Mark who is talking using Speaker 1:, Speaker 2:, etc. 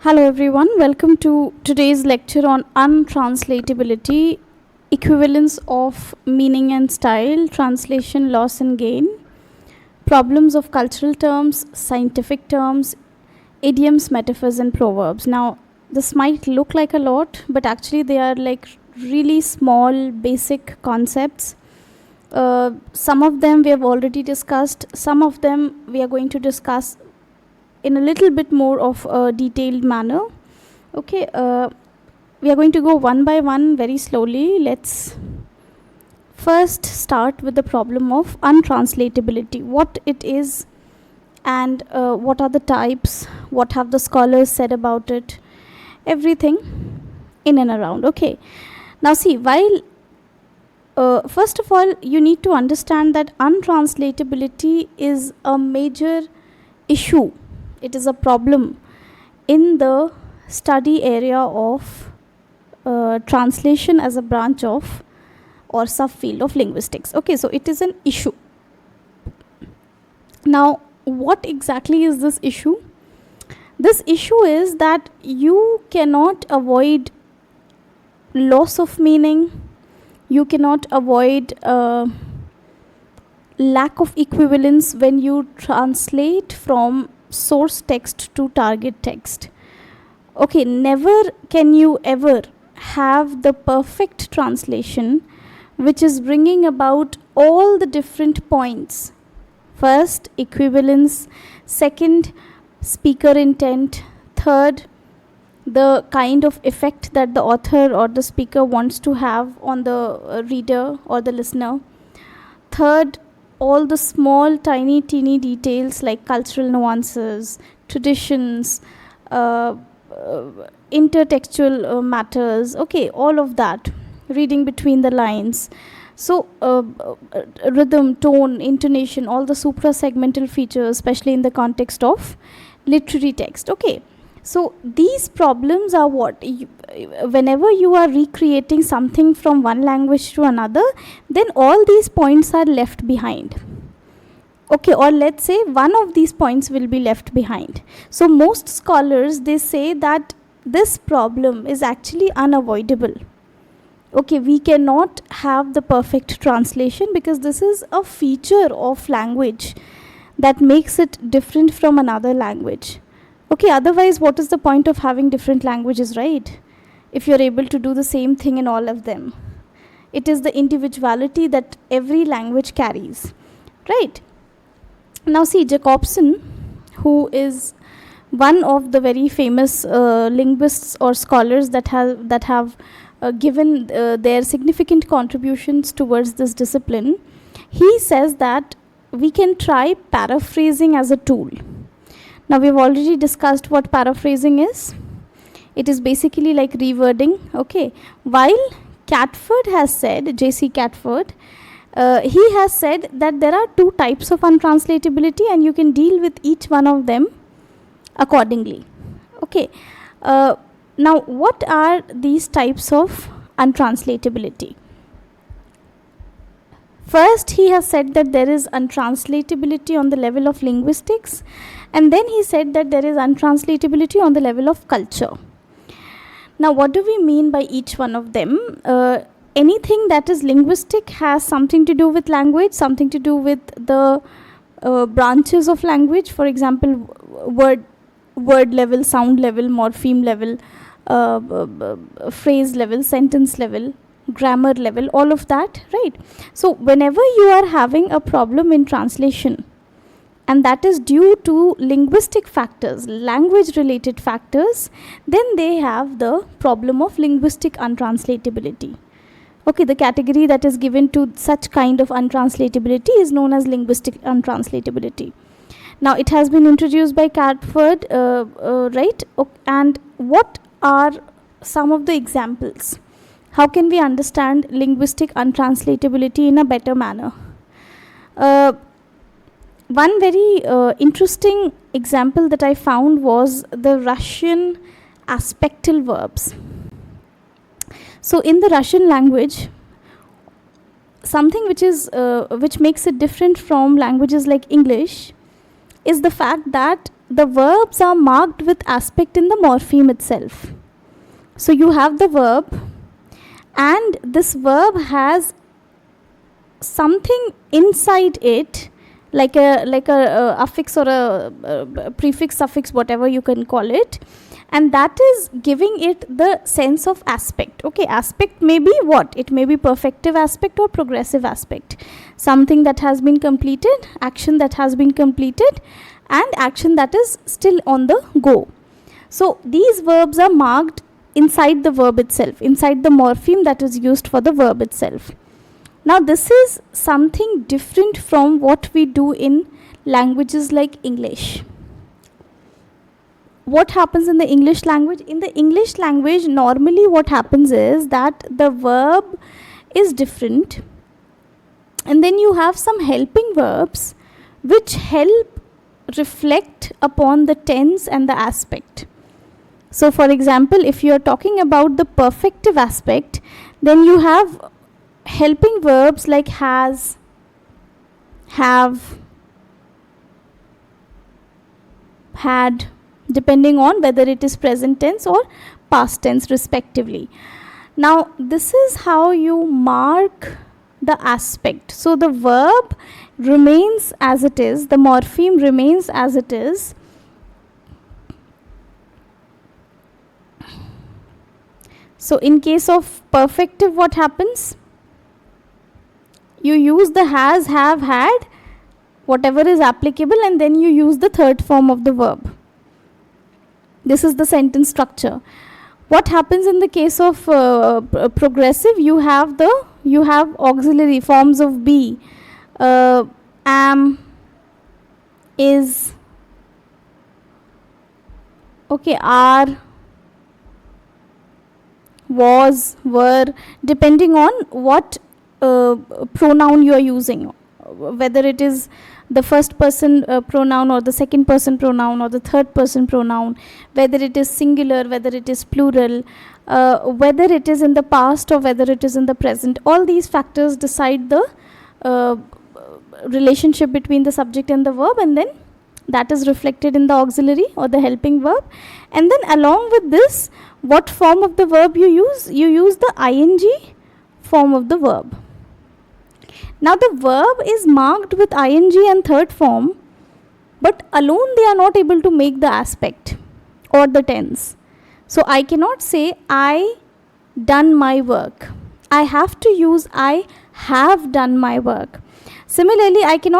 Speaker 1: Hello everyone, welcome to today's lecture on untranslatability, equivalence of meaning and style, translation, loss and gain, problems of cultural terms, scientific terms, idioms, metaphors and proverbs. Now, this might look like a lot, but actually they are like really small basic concepts. Some of them we have already discussed, some of them we are going to discuss in a little bit more of a detailed manner. Okay, we are going to go one by one very slowly. Let's first start with the problem of untranslatability, what it is and what are the types, what have the scholars said about it, everything in and around. Okay, now see, while first of all you need to understand that untranslatability is a major issue. It is a problem in the study area of translation as a branch of or subfield of linguistics. Okay, so it is an issue. Now, what exactly is this issue? This issue is that you cannot avoid loss of meaning, you cannot avoid lack of equivalence when you translate from source text to target text. Okay, never can you ever have the perfect translation which is bringing about all the different points. First, equivalence. Second, speaker intent. Third, the kind of effect that the author or the speaker wants to have on the reader or the listener. Third, all the small tiny teeny details like cultural nuances, traditions, intertextual matters, okay, all of that, reading between the lines. So rhythm, tone, intonation, all the supra-segmental features, especially in the context of literary text. Okay, so these problems are what whenever you are recreating something from one language to another, then all these points are left behind. Okay, or let's say one of these points will be left behind. So most scholars, they say that this problem is actually unavoidable. Okay, we cannot have the perfect translation because this is a feature of language that makes it different from another language. Okay, otherwise what is the point of having different languages, right? If you're able to do the same thing in all of them. It is the individuality that every language carries, right? Now see, Jacobson, who is one of the very famous linguists or scholars that have given their significant contributions towards this discipline, he says that we can try paraphrasing as a tool. Now, we've already discussed what paraphrasing is. It is basically like rewording, okay. While Catford has said, J.C. Catford, he has said that there are two types of untranslatability and you can deal with each one of them accordingly. Okay. Now, what are these types of untranslatability? First, he has said that there is untranslatability on the level of linguistics, and then he said that there is untranslatability on the level of culture. Now, what do we mean by each one of them? Anything that is linguistic has something to do with language, something to do with the branches of language. For example, word level, sound level, morpheme level, phrase level, sentence level, grammar level, all of that, right? So whenever you are having a problem in translation, and that is due to linguistic factors, language related factors, then they have the problem of linguistic untranslatability. Okay, the category that is given to such kind of untranslatability is known as linguistic untranslatability. Now, it has been introduced by Catford, right? And what are some of the examples? How can we understand linguistic untranslatability in a better manner? One very interesting example that I found was the Russian aspectal verbs. So in the Russian language, something which makes it different from languages like English is the fact that the verbs are marked with aspect in the morpheme itself. So you have the verb, and this verb has something inside it, like a affix or a prefix, suffix, whatever you can call it, and that is giving it the sense of aspect. Okay, aspect may be what? It may be perfective aspect or progressive aspect. Something that has been completed, action that has been completed, and action that is still on the go. So these verbs are marked inside the verb itself, inside the morpheme that is used for the verb itself. Now this is something different from what we do in languages like English. What happens in the English language? In the English language, normally what happens is that the verb is different, and then you have some helping verbs which help reflect upon the tense and the aspect. So for example, if you are talking about the perfective aspect, then you have helping verbs like has, have, had, depending on whether it is present tense or past tense respectively. Now this is how you mark the aspect. So the verb remains as it is, the morpheme remains as it is. So in case of perfective, what happens? You use the has, have, had, whatever is applicable, and then you use the third form of the verb. This is the sentence structure. What happens in the case of progressive? You have auxiliary forms of be, am, is, okay, are, was, were, depending on what pronoun you are using, whether it is the first person pronoun or the second person pronoun or the third person pronoun, whether it is singular, whether it is plural, whether it is in the past or whether it is in the present. All these factors decide the relationship between the subject and the verb, and then that is reflected in the auxiliary or the helping verb. And then along with this, what form of the verb you use? You use the ing form of the verb. Now the verb is marked with ing and third form, but alone they are not able to make the aspect or the tense. So I cannot say I done my work. I have to use I have done my work. Similarly, I cannot